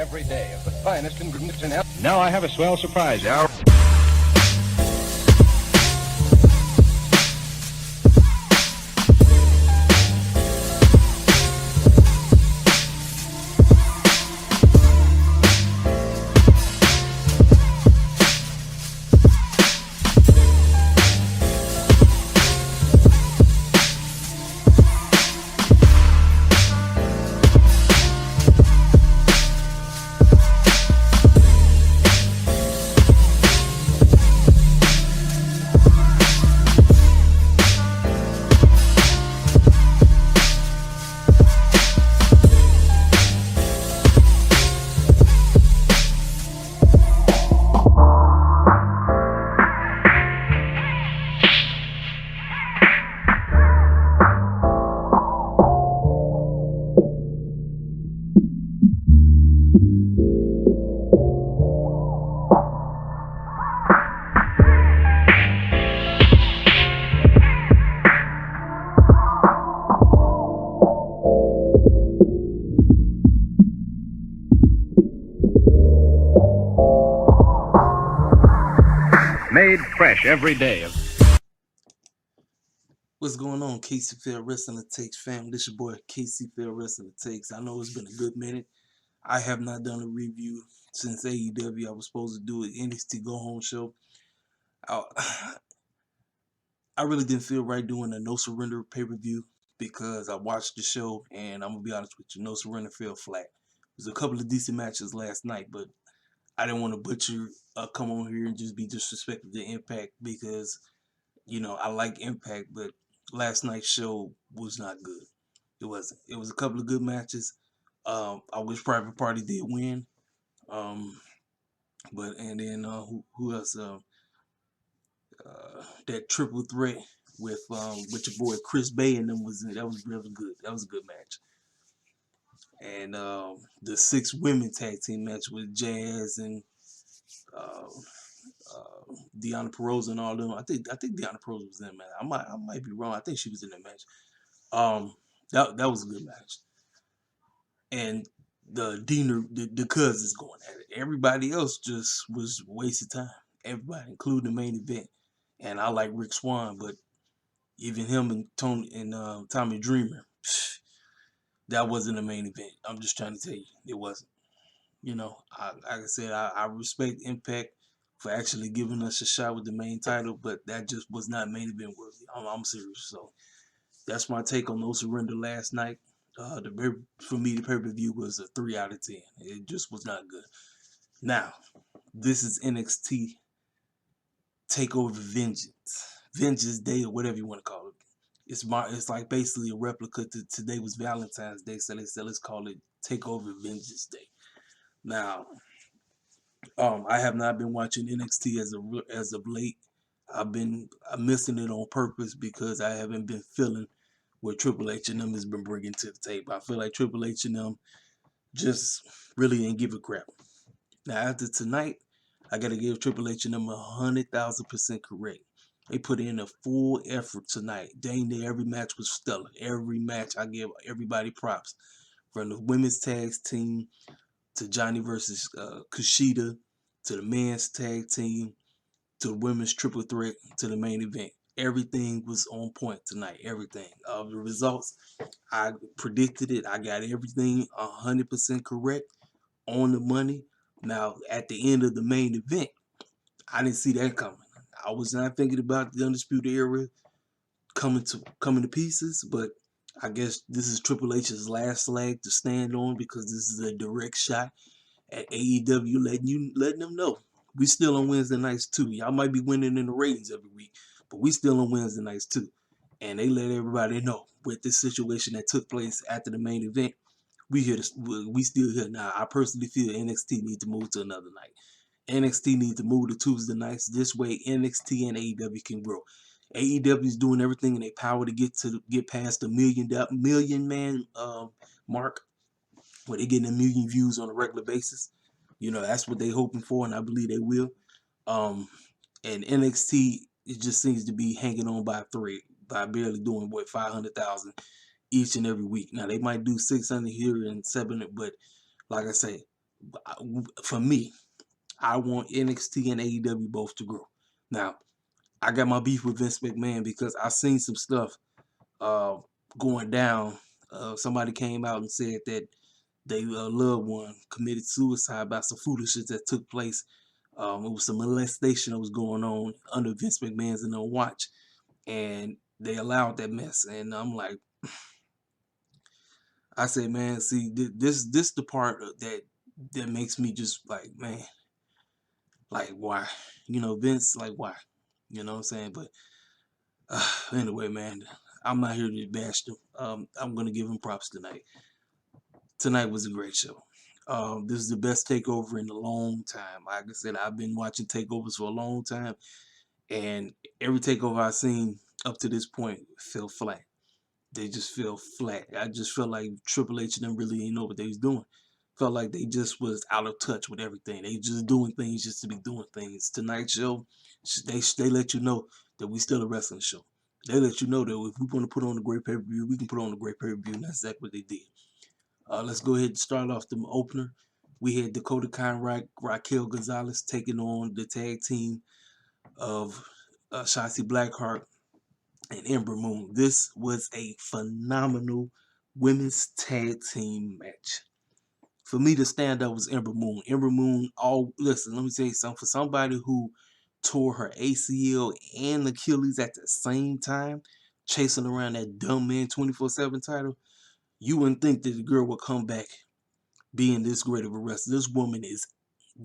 every day of the finest ingredients in health. Now I have a swell surprise. Made fresh every day. What's going on, KC Fair Wrestling Takes fam? This your boy KC Fair Wrestling Takes. I know it's been a good minute. I have not done a review since AEW. I was supposed to do an NXT Go Home show. I really didn't feel right doing a No Surrender pay-per-view because I watched the show and I'm gonna be honest with you, No Surrender fell flat. There's a couple of decent matches last night, but I didn't want to butcher come on here and just be disrespectful to Impact because, you know, I like Impact, but last night's show was not good. It wasn't. It was a couple of good matches. I wish Private Party did win. But who else? That triple threat with your boy Chris Bay and them was really good. That was a good match. And the 6 women tag team match with Jazz and Deonna Purrazzo and all them. I think Deonna Purrazzo was in that match. I might be wrong. I think she was in that match. That was a good match. And the cousins going at it. Everybody else just was a waste of time. Everybody, including the main event. And I like Rick Swann, but even him and Tommy Dreamer, that wasn't the main event. I'm just trying to tell you, it wasn't. You know, like I said, I respect Impact for actually giving us a shot with the main title, but that just was not main event worthy. I'm serious. So that's my take on No Surrender last night. For me, the pay-per-view was a 3 out of 10. It just was not good. Now, this is NXT TakeOver Vengeance Day, or whatever you want to call it. It's like basically a replica to today was Valentine's Day, so they said let's call it TakeOver Vengeance Day. Now, I have not been watching NXT as of late. I'm missing it on purpose because I haven't been feeling what Triple H and them has been bringing to the table. I feel like Triple H and them just really didn't give a crap. Now, after tonight, I got to give Triple H and them 100,000% correct. They put in a full effort tonight. Dang near every match was stellar. Every match, I give everybody props. From the women's tag team to Johnny versus Kushida, to the men's tag team, to the women's triple threat, to the main event. Everything was on point tonight. Everything. The results, I predicted it. I got everything 100% correct, on the money. Now, at the end of the main event, I didn't see that coming. I was not thinking about the Undisputed Era coming to pieces, but I guess this is Triple H's last leg to stand on because this is a direct shot at AEW letting them know we still on Wednesday nights too. Y'all might be winning in the ratings every week, but we still on Wednesday nights too. And they let everybody know with this situation that took place after the main event, we still here. Now, I personally feel NXT needs to move to another night. NXT needs to move to Tuesday nights. This way, NXT and AEW can grow. AEW is doing everything in their power to get past the million man mark, where they're getting 1 million views on a regular basis. You know, that's what they're hoping for, and I believe they will. And NXT, it just seems to be hanging on by a thread, by barely doing 500,000 each and every week. Now they might do 600 here and 700, but like I say, For me, I want NXT and AEW both to grow. Now, I got my beef with Vince McMahon because I seen some stuff uh, going down. Somebody came out and said that they loved one committed suicide by some foolishness that took place. It was some molestation that was going on under Vince McMahon's watch, and they allowed that mess. And I'm like, I say, man, see, this the part that makes me just like, man, like why, Vince, like why, you know what I'm saying? But anyway, man, I'm not here to bash them. I'm gonna give him props tonight. Tonight was a great show. This is the best takeover in a long time. Like I said, I've been watching takeovers for a long time, and every takeover I've seen up to this point fell flat. They just fell flat. I just felt like Triple H didn't really know what they was doing. Felt like they just was out of touch with everything. They just doing things just to be doing things. Tonight's show, they let you know that we still a wrestling show. They let you know that if we want to put on a great pay-per-view, we can put on a great pay-per-view, and that's exactly what they did. Let's go ahead and start off the opener. We had Dakota Kai and Raquel Gonzalez taking on the tag team of Shotzi Blackheart and Ember Moon. This was a phenomenal women's tag team match. For me, the standout was Ember Moon. Ember Moon, listen, let me tell you something. For somebody who tore her ACL and Achilles at the same time, chasing around that dumb man 24/7 title, you wouldn't think that the girl would come back being this great of a wrestler. This woman is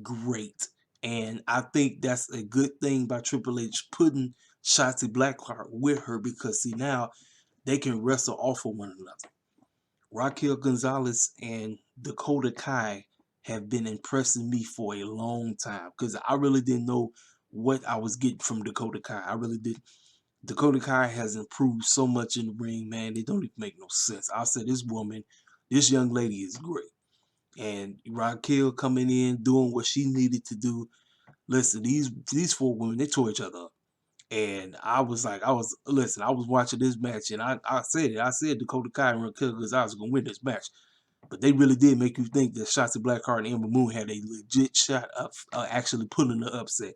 great. And I think that's a good thing by Triple H putting Shotzi Blackheart with her because, see, now they can wrestle off of one another. Raquel Gonzalez and Dakota Kai have been impressing me for a long time because I really didn't know what I was getting from Dakota Kai. I really didn't. Dakota Kai has improved so much in the ring, man. It don't even make no sense. I said this young lady is great. And Raquel coming in, doing what she needed to do. Listen, these four women, they tore each other up. And I was watching this match and I said it. I said Dakota Kai and Raquel Gonzalez was going to win this match. But they really did make you think that Shotzi Blackheart and Ember Moon had a legit shot of actually pulling the upset.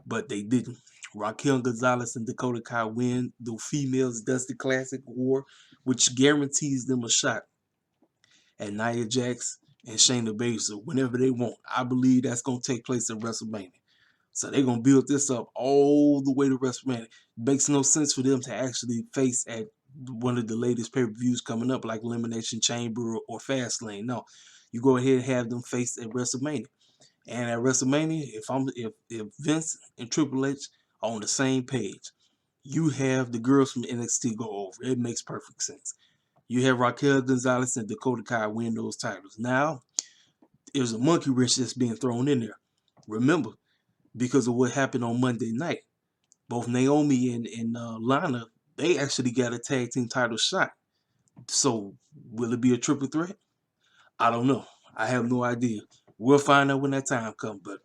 But they didn't. Raquel Gonzalez and Dakota Kai win the Females Dusty Classic War, which guarantees them a shot at Nia Jax and Shayna Baszler whenever they want. I believe that's going to take place at WrestleMania. So they're going to build this up all the way to WrestleMania. It makes no sense for them to actually face at one of the latest pay-per-views coming up like Elimination Chamber or Fastlane. No, you go ahead and have them face at WrestleMania. And at WrestleMania, if Vince and Triple H are on the same page, you have the girls from NXT go over. It makes perfect sense. You have Raquel Gonzalez and Dakota Kai win those titles. Now, there's a monkey wrench that's being thrown in there. Remember, because of what happened on Monday night, both Naomi and Lana, they actually got a tag team title shot. So, will it be a triple threat? I don't know. I have no idea. We'll find out when that time comes. But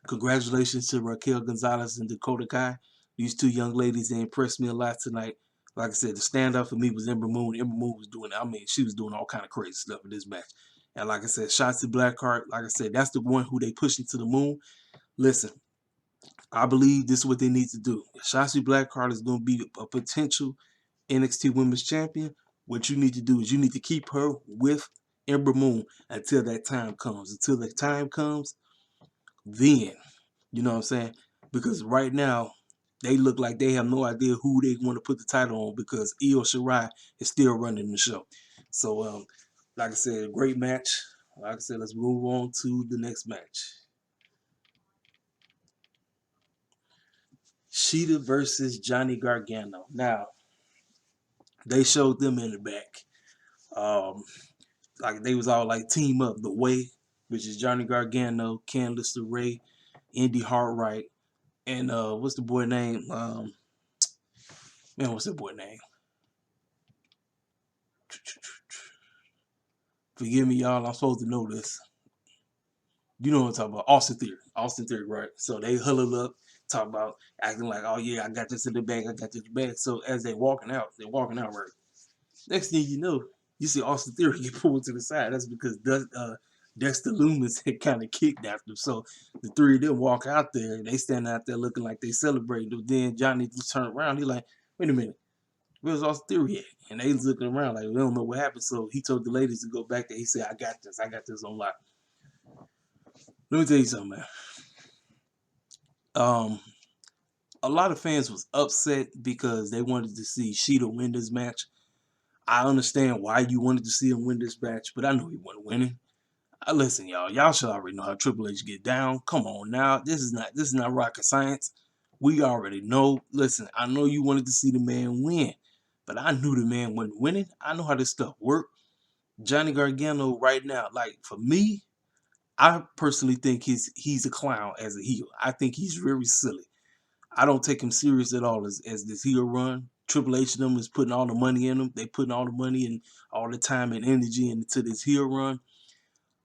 congratulations to Raquel Gonzalez and Dakota Kai. These two young ladies, they impressed me a lot tonight. Like I said, the standout for me was Ember Moon. Ember Moon was she was doing all kind of crazy stuff in this match. And like I said, Shotzi Blackheart, like I said, that's the one who they pushing to the moon. Listen, I believe this is what they need to do. If Shotzi Blackheart is going to be a potential NXT Women's Champion, what you need to do is you need to keep her with Ember Moon until that time comes. Until that time comes, then, you know what I'm saying? Because right now, they look like they have no idea who they want to put the title on because Io Shirai is still running the show. So, like I said, great match. Like I said, let's move on to the next match. Sheeta versus Johnny Gargano. Now, they showed them in the back. Like they was all like team up the way, which is Johnny Gargano, Candice LeRae, Indy Hartwright, and what's the boy name? What's that boy name? Forgive me, y'all. I'm supposed to know this. You know what I'm talking about? Austin Theory. Austin Theory, right? So they huddle up, talk about acting like, oh yeah, I got this in the bag, I got this in the bag. So as they're walking out right. Next thing you know, you see Austin Theory get pulled to the side. That's because Dexter Loomis had kind of kicked after him. So the three of them walk out there, and they stand out there looking like they celebrating. But then Johnny just turned around. He like, wait a minute, where's Austin Theory at? And they was looking around like, we don't know what happened. So he told the ladies to go back there. He said, I got this on lock. Let me tell you something, man. A lot of fans was upset because they wanted to see Sheeta win this match. I understand why you wanted to see him win this match, but I know he wasn't winning. Listen, y'all should already know how Triple H get down. Come on now, this is not rocket science. We already know. Listen, I know you wanted to see the man win, but I knew the man wasn't winning. I know how this stuff worked. Johnny Gargano right now, like for me, I personally think he's a clown as a heel. I think he's very silly. I don't take him serious at all as this heel run. Triple H and them is putting all the money in him. They putting all the money and all the time and energy into this heel run.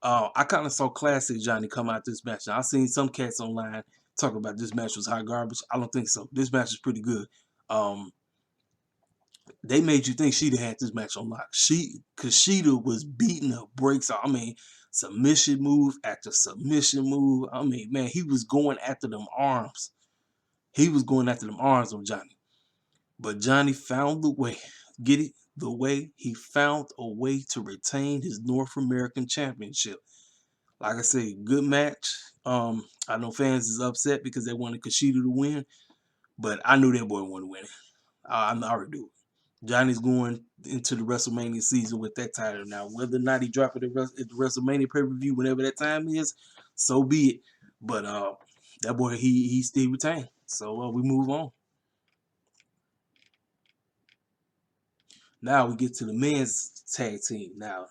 I kind of saw classic Johnny come out this match. Now, I've seen some cats online talk about this match was hot garbage. I don't think so. This match is pretty good. They made you think Sheeta had this match on lock. Because Sheeta was beating her brakes off. I mean, submission move after submission move. I mean, man, he was going after them arms. He was going after them arms on Johnny. But Johnny found the way. Get it? The way. He found a way to retain his North American Championship. Like I say, good match. I know fans is upset because they wanted Kushida to win, but I knew that boy wasn't winning. I already do. Johnny's going into the WrestleMania season with that title now. Whether or not he drop it at the WrestleMania pay-per-view, whenever that time is, so be it. But that boy, he still retained. So we move on. Now we get to the men's tag team. Now,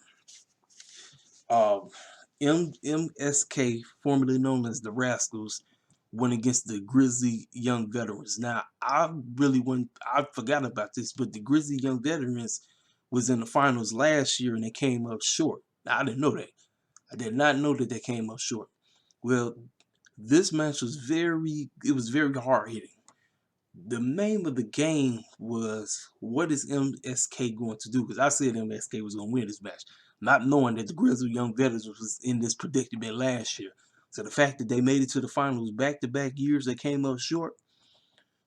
MSK, formerly known as the Rascals, went against the Grizzly Young Veterans. Now, I forgot about this, but the Grizzly Young Veterans was in the finals last year and they came up short. Now, I didn't know that. I did not know that they came up short. Well, this match was very hard hitting. The name of the game was, what is MSK going to do? Because I said MSK was going to win this match, not knowing that the Grizzly Young Veterans was in this predicament last year. So the fact that they made it to the finals back-to-back years, they came up short,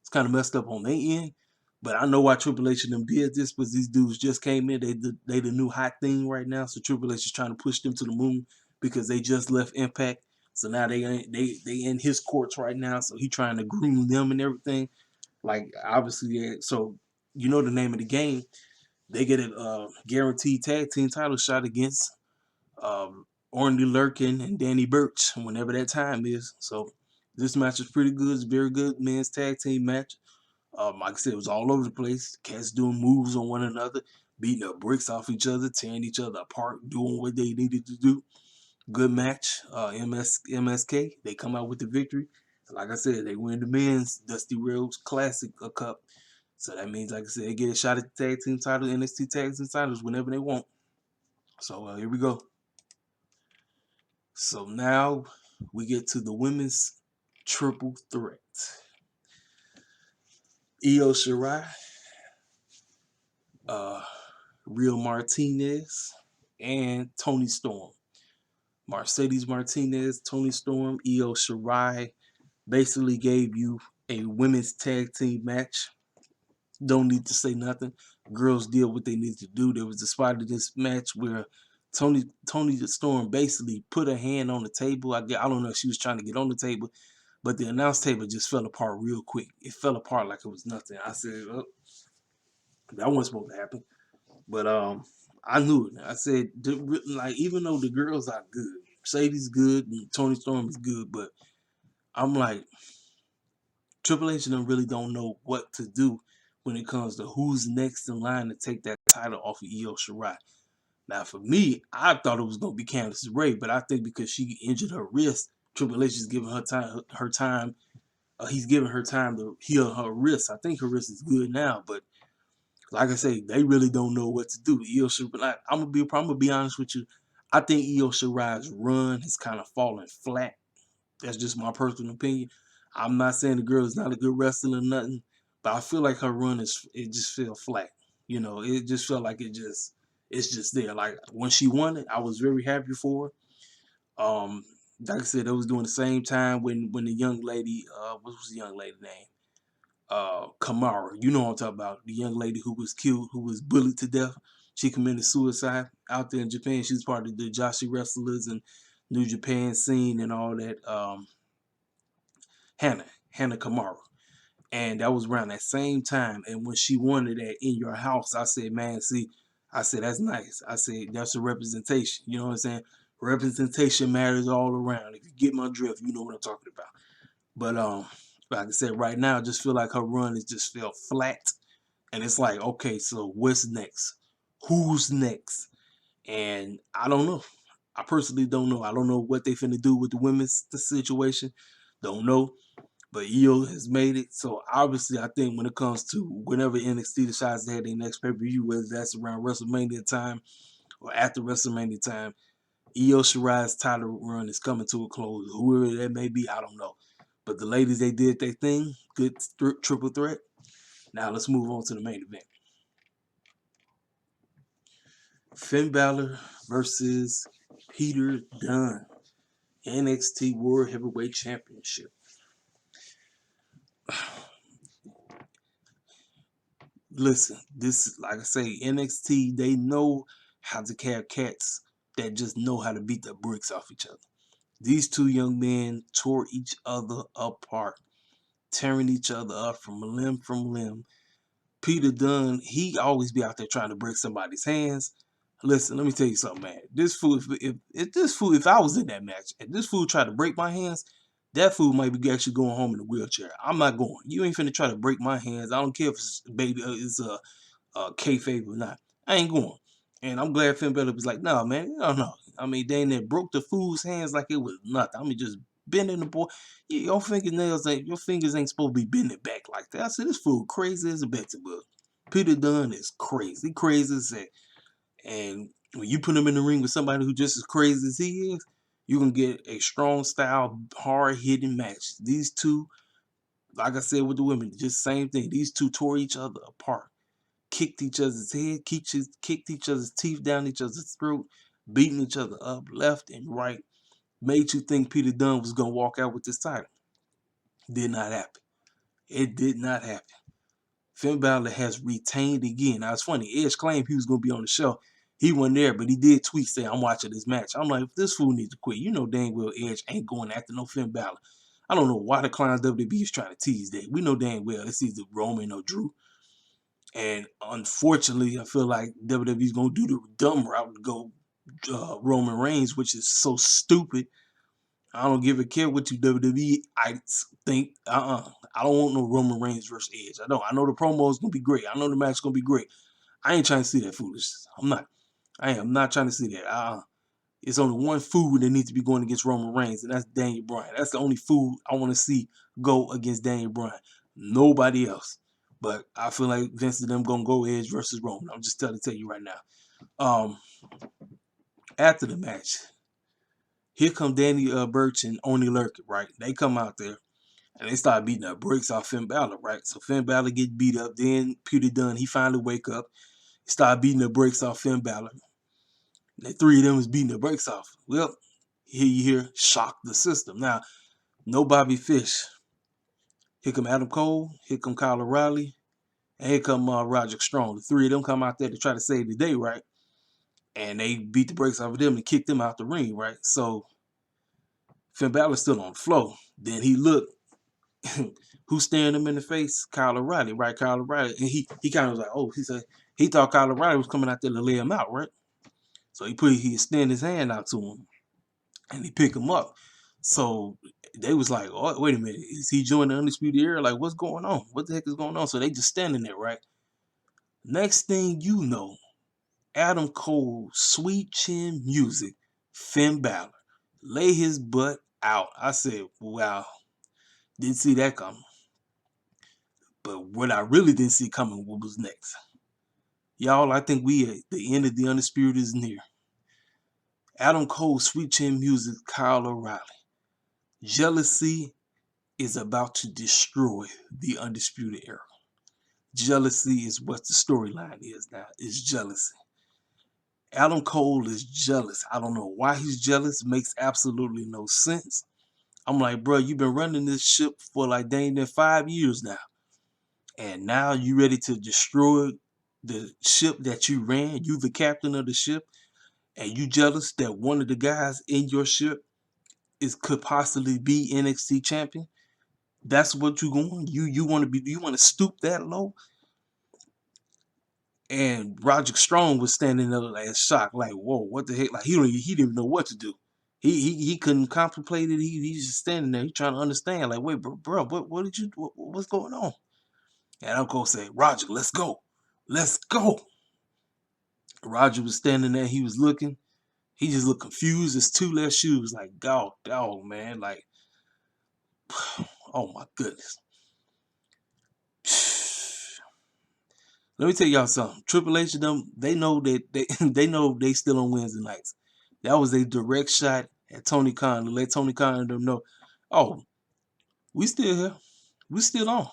it's kind of messed up on their end. But I know why Triple H and them did this, because these dudes just came in. They the new hot thing right now. So Triple H is trying to push them to the moon because they just left Impact. So now they in his courts right now. So he trying to groom them and everything. Like, obviously, so you know the name of the game. They get a guaranteed tag team title shot against Orny Lurkin and Danny Burch whenever that time is. So this match is pretty good. It's a very good men's tag team match. Like I said, it was all over the place. Cats doing moves on one another, beating up bricks off each other, tearing each other apart, doing what they needed to do. Good match. MSK, they come out with the victory. Like I said, they win the men's Dusty Rhodes Classic Cup. So that means, like I said, they get a shot at the tag team title, NXT tag team titles whenever they want. So here we go. So now we get to the women's triple threat. Io Shirai, Real Martinez, and Toni Storm. Mercedes Martinez, Toni Storm, Io Shirai basically gave you a women's tag team match. Don't need to say nothing. Girls did what they needed to do. There was a spot in this match where Toni Storm basically put her hand on the table. I don't know if she was trying to get on the table, but the announce table just fell apart real quick. It fell apart like it was nothing. I said, oh, that wasn't supposed to happen. But I knew it. I said, like, even though the girls are good, Mercedes good and Toni Storm is good, but I'm like, Triple H and them really don't know what to do when it comes to who's next in line to take that title off of Io Shirai. Now, for me, I thought it was going to be Candice LeRae, but I think because she injured her wrist, Triple H is giving her time. He's giving her time to heal her wrist. I think her wrist is good now, but like I say, they really don't know what to do. Io Shirai, like, I'm gonna be honest with you. I think Io Shirai's run has kind of fallen flat. That's just my personal opinion. I'm not saying the girl is not a good wrestler or nothing, but I feel like her run just fell flat. You know, it just felt like it's just there. Like when she won it, I was very happy for her. Like I said, it was doing the same time when the young lady, what was the young lady name? Kamara. You know what I'm talking about. The young lady who was killed, who was bullied to death. She committed suicide out there in Japan. She was part of the Joshi wrestlers and New Japan scene and all that. Hannah Kamara. And that was around that same time. And when she wanted that in your house, I said, man, see, I said, that's nice. I said, that's a representation. You know what I'm saying? Representation matters all around. If you get my drift, you know what I'm talking about. But like I said, right now, I just feel like her run has just fell flat. And it's like, okay, so what's next? Who's next? And I don't know. I personally don't know. I don't know what they finna do with the women's situation. Don't know. But EO has made it. So obviously, I think when it comes to whenever NXT decides to have their next pay-per-view, whether that's around WrestleMania time or after WrestleMania time, Io Shirai's title run is coming to a close. Whoever that may be, I don't know. But the ladies, they did their thing. Good triple threat. Now let's move on to the main event. Finn Balor versus Peter Dunn. NXT World Heavyweight Championship. Listen, this, like I say, NXT, they know how to have cats that just know how to beat the bricks off each other. These two young men tore each other apart, tearing each other up from limb. Peter Dunn, he always be out there trying to break somebody's hands. Listen, let me tell you something, man. This fool, if I was in that match and this fool tried to break my hands, that fool might be actually going home in a wheelchair. I'm not going. You ain't finna try to break my hands. I don't care if it's it's a kayfabe or not. I ain't going. And I'm glad Finn Balor was like, no, man, no. I mean, they ain't there broke the fool's hands like it was nothing. I mean, just bending the boy. Your fingernails ain't, your fingers ain't supposed to be bending back like that. I said, this fool crazy as a Betsy-bug. Peter Dunn is crazy. Crazy as that. And when you put him in the ring with somebody who just as crazy as he is, you can get a strong style, hard hitting match. These two, like I said with the women, just same thing. These two tore each other apart, kicked each other's head, kicked each other's teeth down each other's throat, beating each other up left and right. Made you think Peter Dunn was gonna walk out with this title. Did not happen. It did not happen. Finn Balor has retained again. Now it's funny, Edge claimed he was gonna be on the show. He wasn't there, but he did tweet saying, I'm watching this match. I'm like, this fool needs to quit. You know dang well Edge ain't going after no Finn Balor. I don't know why the clowns WWE is trying to tease that. We know dang well it's either Roman or Drew. And unfortunately, I feel like WWE's going to do the dumb route and go Roman Reigns, which is so stupid. I don't give a care what you WWE. I think, I don't want no Roman Reigns versus Edge. I don't. I know the promo is going to be great. I know the match is going to be great. I ain't trying to see that foolishness. I'm not. I am not trying to see that. It's only one fool that needs to be going against Roman Reigns, and that's Daniel Bryan. That's the only fool I want to see go against Daniel Bryan. Nobody else. But I feel like Vince and them gonna go Edge versus Roman. I'm just tell you right now. After the match, here come Danny Burch and Oni Lurkin, right? They come out there and they start beating the bricks off Finn Balor, right? So Finn Balor get beat up. Then Peter Dunn, he finally wake up. He start beating the bricks off Finn Balor. The three of them was beating the brakes off. Well, here you hear shock the system. Now, no Bobby Fish. Here come Adam Cole. Here come Kyle O'Reilly. And here come Roderick Strong. The three of them come out there to try to save the day, right? And they beat the brakes off of them and kicked them out the ring, right? So Finn Balor's still on the floor. Then he looked. Who's staring him in the face? Kyle O'Reilly, right? Kyle O'Reilly. And he kind of was like, oh, he thought Kyle O'Reilly was coming out there to lay him out, right? So he extended his hand out to him. And he picked him up. So they was like, oh, wait a minute. Is he joining the Undisputed Era? Like, what's going on? What the heck is going on? So they just standing there, right? Next thing you know, Adam Cole, Sweet Chin Music, Finn Balor, lay his butt out. I said, wow, didn't see that coming. But what I really didn't see coming, what was next? Y'all, I think we at the end of the Undisputed is near. Adam Cole, Sweet Chin Music, Kyle O'Reilly. Jealousy is about to destroy the Undisputed Era. Jealousy is what the storyline is now. It's jealousy. Adam Cole is jealous. I don't know why he's jealous. Makes absolutely no sense. I'm like, bro, you've been running this ship for like dang near 5 years now. And now you ready to destroy the ship that you ran. You the captain of the ship. And you jealous that one of the guys in your ship could possibly be NXT champion. That's what you going. You want to be. You want to stoop that low. And Roger Strong was standing there like shocked, like, whoa, what the heck? Like he didn't even know what to do. He couldn't contemplate it. He's just standing there. He's trying to understand. Like, wait, bro, what's going on? And Uncle said, Roger, let's go. Let's go. Roger was standing there. He was looking. He just looked confused. His two left shoes, like, dog, man. Like, oh my goodness. Let me tell y'all something. Triple H and them, they know that they know they still on Wednesday nights. That was a direct shot at Tony Khan to let Tony Khan and them know, oh, we still here. We still on.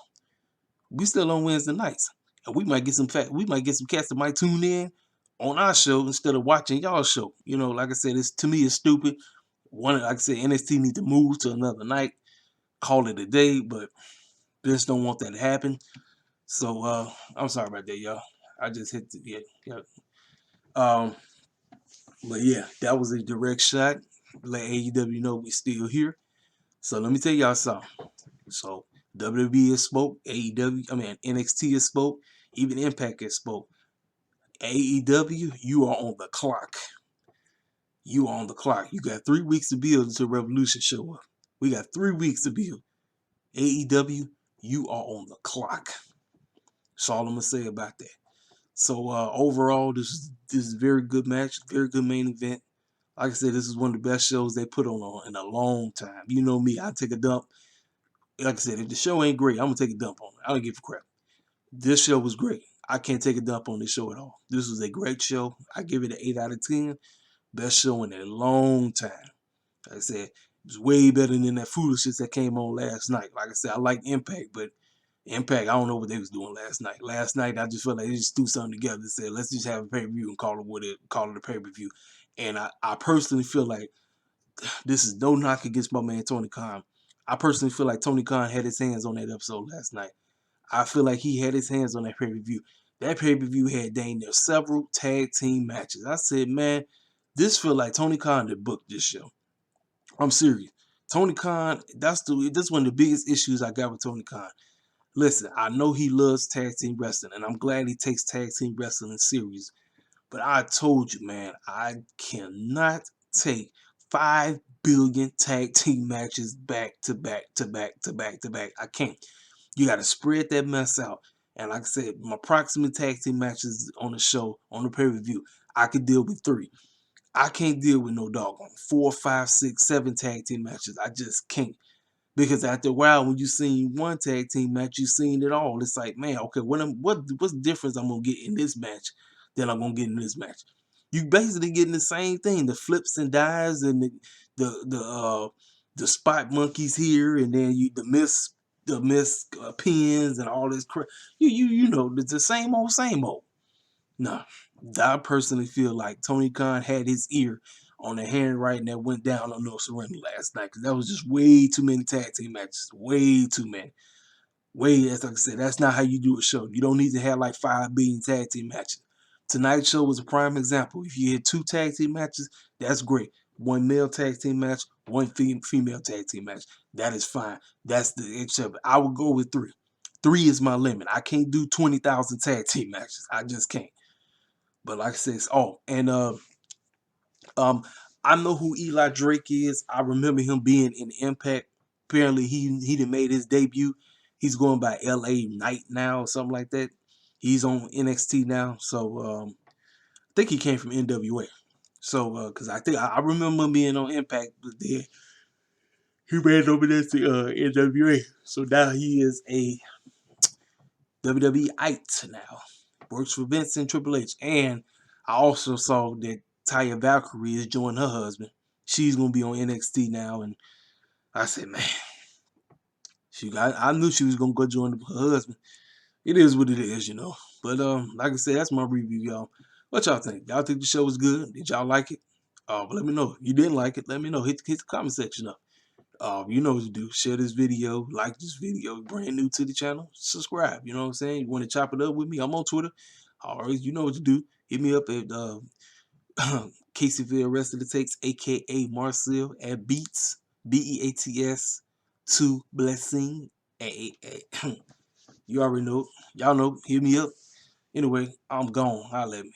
We still on Wednesday nights. And we might get some cats that might tune in on our show instead of watching y'all show. You know, like I said, to me it's stupid. Like I said, NXT need to move to another night, call it a day, but Vince don't want that to happen. So I'm sorry about that, y'all. I just hit yeah. But yeah, that was a direct shot. Let AEW know we still here. So let me tell y'all something. So WWE has spoke, NXT has spoke, even Impact has spoke. AEW, you are on the clock. You are on the clock. You got 3 weeks to build until Revolution show up. We got 3 weeks to build. AEW, you are on the clock. That's all I'm gonna say about that. So overall, this is a very good match, very good main event. Like I said, this is one of the best shows they put on in a long time. You know me, I take a dump. Like I said, if the show ain't great, I'm gonna take a dump on it. I don't give a crap. This show was great. I can't take a dump on this show at all. This was a great show. I give it an 8 out of 10. Best show in a long time. Like I said, it was way better than that foolishness that came on last night. Like I said, I like Impact, but Impact, I don't know what they was doing last night. Last night, I just felt like they just threw something together and said, let's just have a pay-per-view and call it a pay-per-view. And I personally feel like this is no knock against my man Tony Khan. I personally feel like Tony Khan had his hands on that episode last night. I feel like he had his hands on that pay-per-view. That pay-per-view had dang near several tag team matches. I said, man, this feel like Tony Khan that booked this show. I'm serious. Tony Khan, that's one of the biggest issues I got with Tony Khan. Listen, I know he loves tag team wrestling, and I'm glad he takes tag team wrestling serious. But I told you, man, I cannot take 5 billion tag team matches back to back to back to back to back. I can't. You got to spread that mess out. And like I said, my approximate tag team matches on the show, on the pay-per-view, I could deal with 3. I can't deal with no doggone 4, 5, 6, 7 tag team matches. I just can't. Because after a while, when you seen one tag team match, you seen it all. It's like, man, okay, what's the difference I'm gonna get in this match than I'm gonna get in this match? You basically getting the same thing, the flips and dives and the spot monkeys here, and then the miss pins and all this crap. You know, it's the same old, same old. No, I personally feel like Tony Khan had his ear on the handwriting that went down on NoSurrender last night, because that was just way too many tag team matches. Way too many. As like I said, that's not how you do a show. You don't need to have like 5 billion tag team matches. Tonight's show was a prime example. If you had 2 tag team matches, that's great. 1 male tag team match, 1 female tag team match. That is fine. That's the except. I would go with 3. 3 is my limit. I can't do 20,000 tag team matches. I just can't. But like I said, I know who Eli Drake is. I remember him being in Impact. Apparently, he done made his debut. He's going by LA Knight now or something like that. He's on NXT now. So I think he came from NWA. So because I remember him being on Impact, but then he ran over there to NWA. So now he is a WWE-ite now. Works for Vince and Triple H. And I also saw that Taya Valkyrie is joining her husband. She's going to be on NXT now. And I said, man, I knew she was going to go join her husband. It is what it is, you know. But like I said, that's my review, y'all. What y'all think? Y'all think the show was good? Did y'all like it? Let me know. If you didn't like it, let me know. Hit the comment section up. You know what to do. Share this video, like this video. Brand new to the channel, subscribe. You know what I'm saying? You want to chop it up with me? I'm on Twitter. Always, you know what to do. Hit me up at Caseyville Wrestler Takes, aka Marcel at Beats, BEATS 2 Blessing. You already know. Y'all know. Hit me up. Anyway, I'm gone. Holla at me.